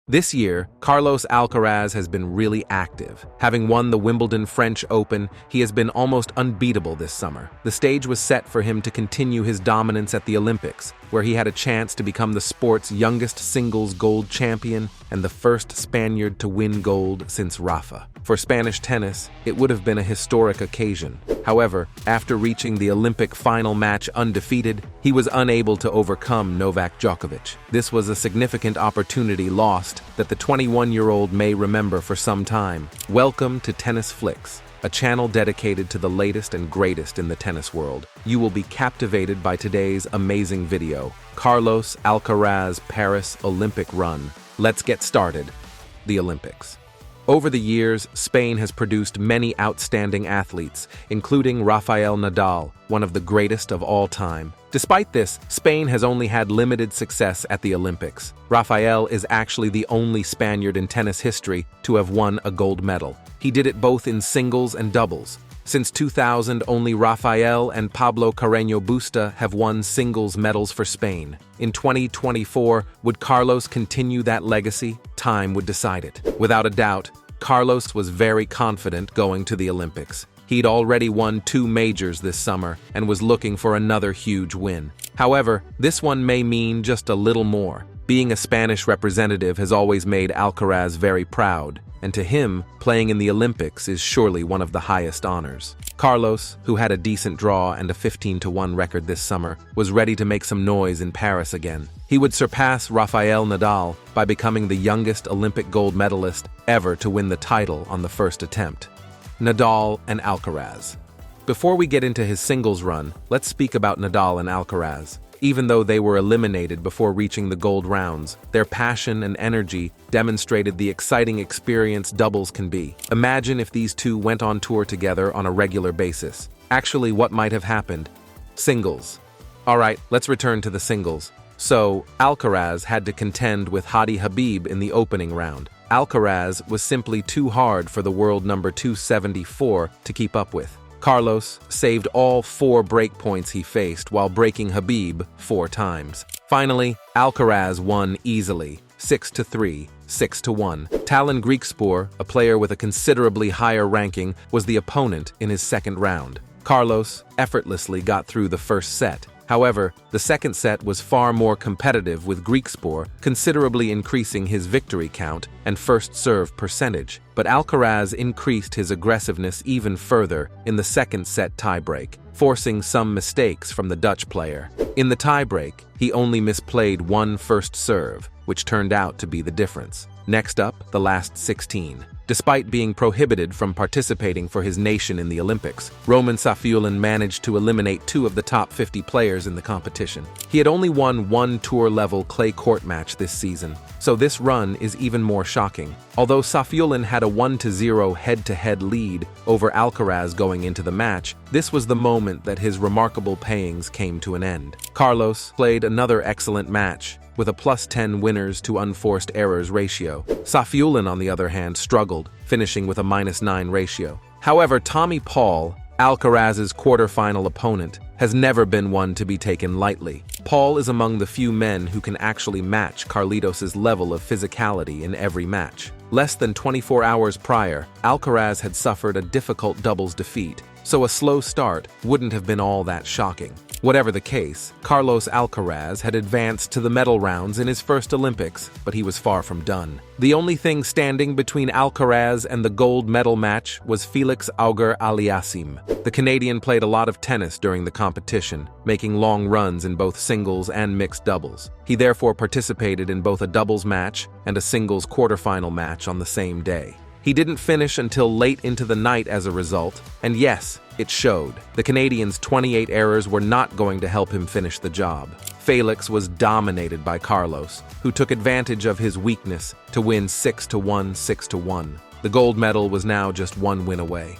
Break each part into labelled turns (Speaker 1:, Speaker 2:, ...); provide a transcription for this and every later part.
Speaker 1: This year, Carlos Alcaraz has been really active. Having won the Wimbledon French Open, he has been almost unbeatable this summer. The stage was set for him to continue his dominance at the Olympics, where he had a chance to become the sport's youngest singles gold champion and the first Spaniard to win gold since Rafa. For Spanish tennis, it would have been a historic occasion. However, after reaching the Olympic final match undefeated, he was unable to overcome Novak Djokovic. This was a significant opportunity lost that the 21-year-old may remember for some time. Welcome to Tennis Flicks, a channel dedicated to the latest and greatest in the tennis world. You will be captivated by today's amazing video, Carlos Alcaraz Paris Olympic Run. Let's get started. The Olympics. Over the years, Spain has produced many outstanding athletes, including Rafael Nadal, one of the greatest of all time. Despite this, Spain has only had limited success at the Olympics. Rafael is actually the only Spaniard in tennis history to have won a gold medal. He did it both in singles and doubles. Since 2000, only Rafael and Pablo Carreño Busta have won singles medals for Spain. In 2024, would Carlos continue that legacy? Time would decide it. Without a doubt, Carlos was very confident going to the Olympics. He'd already won 2 majors this summer and was looking for another huge win. However, this one may mean just a little more. Being a Spanish representative has always made Alcaraz very proud, and to him, playing in the Olympics is surely one of the highest honors. Carlos, who had a decent draw and a 15-1 record this summer, was ready to make some noise in Paris again. He would surpass Rafael Nadal by becoming the youngest Olympic gold medalist ever to win the title on the first attempt. Nadal and Alcaraz. Before we get into his singles run, let's speak about Nadal and Alcaraz. Even though they were eliminated before reaching the gold rounds, their passion and energy demonstrated the exciting experience doubles can be. Imagine if these two went on tour together on a regular basis. Actually, what might have happened? Singles. Alright, let's return to the singles. So, Alcaraz had to contend with Hadi Habib in the opening round. Alcaraz was simply too hard for the world number 274 to keep up with. Carlos saved all 4 break points he faced while breaking Habib 4 times. Finally, Alcaraz won easily, 6-3, 6-1. Talon Griekspoor, a player with a considerably higher ranking, was the opponent in his second round. Carlos effortlessly got through the first set. However, the second set was far more competitive, with Griekspoor considerably increasing his victory count and first serve percentage. But Alcaraz increased his aggressiveness even further in the second set tiebreak, forcing some mistakes from the Dutch player. In the tiebreak, he only misplayed 1 first serve, which turned out to be the difference. Next up, the last 16. Despite being prohibited from participating for his nation in the Olympics, Roman Safiullin managed to eliminate 2 of the top 50 players in the competition. He had only won 1 tour-level clay court match this season, so this run is even more shocking. Although Safiullin had a 1-0 head-to-head lead over Alcaraz going into the match, this was the moment that his remarkable payings came to an end. Carlos played another excellent match, with a +10 winners to unforced errors ratio. Safiullin, on the other hand, struggled, finishing with a -9 ratio. However, Tommy Paul, Alcaraz's quarterfinal opponent, has never been one to be taken lightly. Paul is among the few men who can actually match Carlitos's level of physicality in every match. Less than 24 hours prior, Alcaraz had suffered a difficult doubles defeat, so a slow start wouldn't have been all that shocking. Whatever the case, Carlos Alcaraz had advanced to the medal rounds in his first Olympics, but he was far from done. The only thing standing between Alcaraz and the gold medal match was Felix Auger-Aliassime. The Canadian played a lot of tennis during the competition, making long runs in both singles and mixed doubles. He therefore participated in both a doubles match and a singles quarterfinal match on the same day. He didn't finish until late into the night as a result, and yes, it showed. The Canadian's 28 errors were not going to help him finish the job. Felix was dominated by Carlos, who took advantage of his weakness to win 6-1, 6-1. The gold medal was now just 1 win away.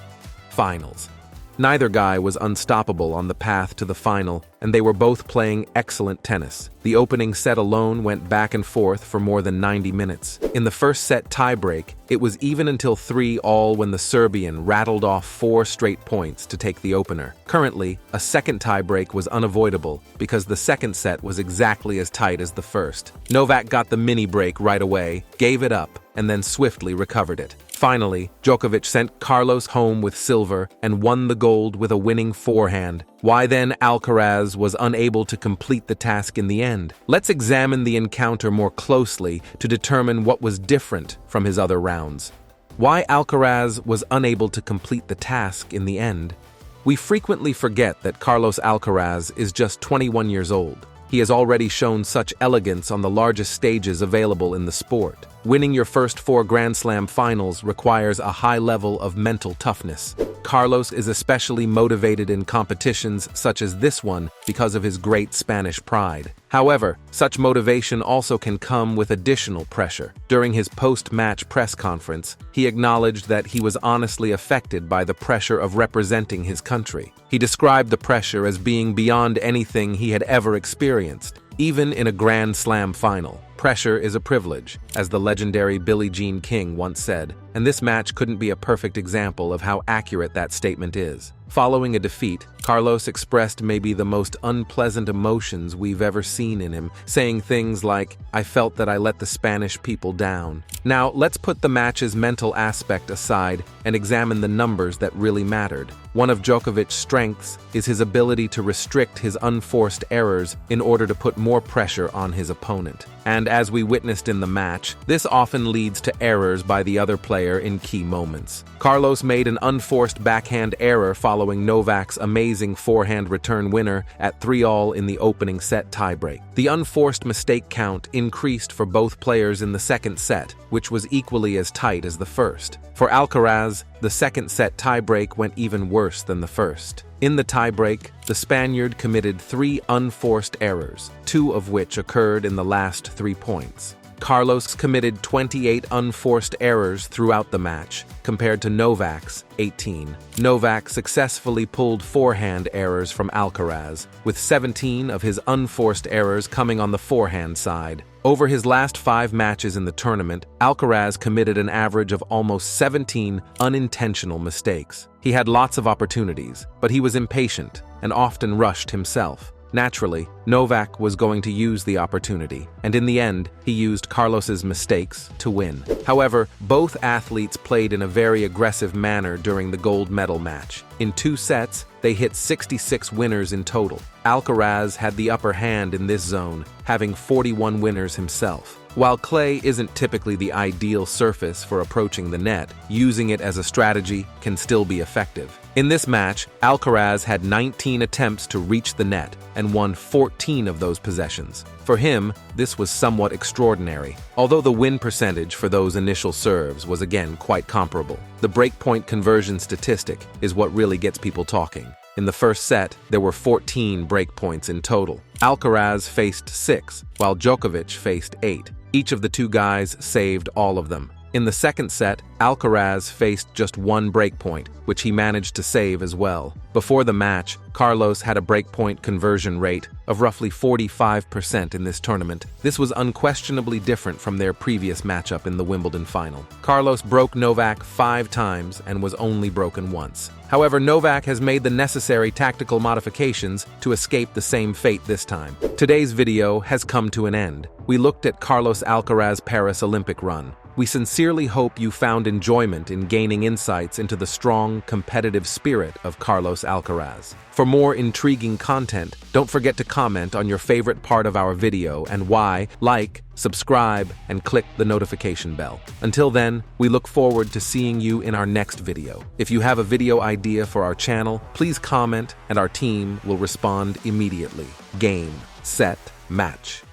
Speaker 1: Finals. Neither guy was unstoppable on the path to the final and they were both playing excellent tennis. The opening set alone went back and forth for more than 90 minutes. In the first set tiebreak, it was even until 3-all when the Serbian rattled off 4 straight points to take the opener. Currently, a second tiebreak was unavoidable because the second set was exactly as tight as the first. Novak got the mini break right away, gave it up, and then swiftly recovered it. Finally, Djokovic sent Carlos home with silver and won the gold with a winning forehand. Why then Alcaraz was unable to complete the task in the end? Let's examine the encounter more closely to determine what was different from his other rounds. Why Alcaraz was unable to complete the task in the end? We frequently forget that Carlos Alcaraz is just 21 years old. He has already shown such elegance on the largest stages available in the sport. Winning your first 4 Grand Slam finals requires a high level of mental toughness. Carlos is especially motivated in competitions such as this one because of his great Spanish pride. However, such motivation also can come with additional pressure. During his post-match press conference, he acknowledged that he was honestly affected by the pressure of representing his country. He described the pressure as being beyond anything he had ever experienced. Even in a Grand Slam final, pressure is a privilege, as the legendary Billie Jean King once said, and this match couldn't be a perfect example of how accurate that statement is. Following a defeat, Carlos expressed maybe the most unpleasant emotions we've ever seen in him, saying things like, "I felt that I let the Spanish people down." Now, let's put the match's mental aspect aside and examine the numbers that really mattered. One of Djokovic's strengths is his ability to restrict his unforced errors in order to put more pressure on his opponent. And as we witnessed in the match, this often leads to errors by the other player in key moments. Carlos made an unforced backhand error following Novak's amazing forehand return winner at 3-all in the opening set tiebreak. The unforced mistake count increased for both players in the second set, which was equally as tight as the first. For Alcaraz, the second set tiebreak went even worse than the first. In the tiebreak, the Spaniard committed 3 unforced errors, 2 of which occurred in the last 3 points. Carlos committed 28 unforced errors throughout the match, compared to Novak's 18. Novak successfully pulled forehand errors from Alcaraz, with 17 of his unforced errors coming on the forehand side. Over his last 5 matches in the tournament, Alcaraz committed an average of almost 17 unintentional mistakes. He had lots of opportunities, but he was impatient and often rushed himself. Naturally, Novak was going to use the opportunity, and in the end, he used Carlos's mistakes to win. However, both athletes played in a very aggressive manner during the gold medal match. In 2 sets, they hit 66 winners in total. Alcaraz had the upper hand in this zone, having 41 winners himself. While clay isn't typically the ideal surface for approaching the net, using it as a strategy can still be effective. In this match, Alcaraz had 19 attempts to reach the net and won 14 of those possessions. For him, this was somewhat extraordinary, although the win percentage for those initial serves was again quite comparable. The breakpoint conversion statistic is what really gets people talking. In the first set, there were 14 breakpoints in total. Alcaraz faced 6, while Djokovic faced 8. Each of the 2 guys saved all of them. In the second set, Alcaraz faced just 1 breakpoint, which he managed to save as well. Before the match, Carlos had a breakpoint conversion rate of roughly 45% in this tournament. This was unquestionably different from their previous matchup in the Wimbledon final. Carlos broke Novak 5 times and was only broken once. However, Novak has made the necessary tactical modifications to escape the same fate this time. Today's video has come to an end. We looked at Carlos Alcaraz's Paris Olympic run. We sincerely hope you found enjoyment in gaining insights into the strong, competitive spirit of Carlos Alcaraz. For more intriguing content, don't forget to comment on your favorite part of our video and why, like, subscribe, and click the notification bell. Until then, we look forward to seeing you in our next video. If you have a video idea for our channel, please comment and our team will respond immediately. Game, set, match.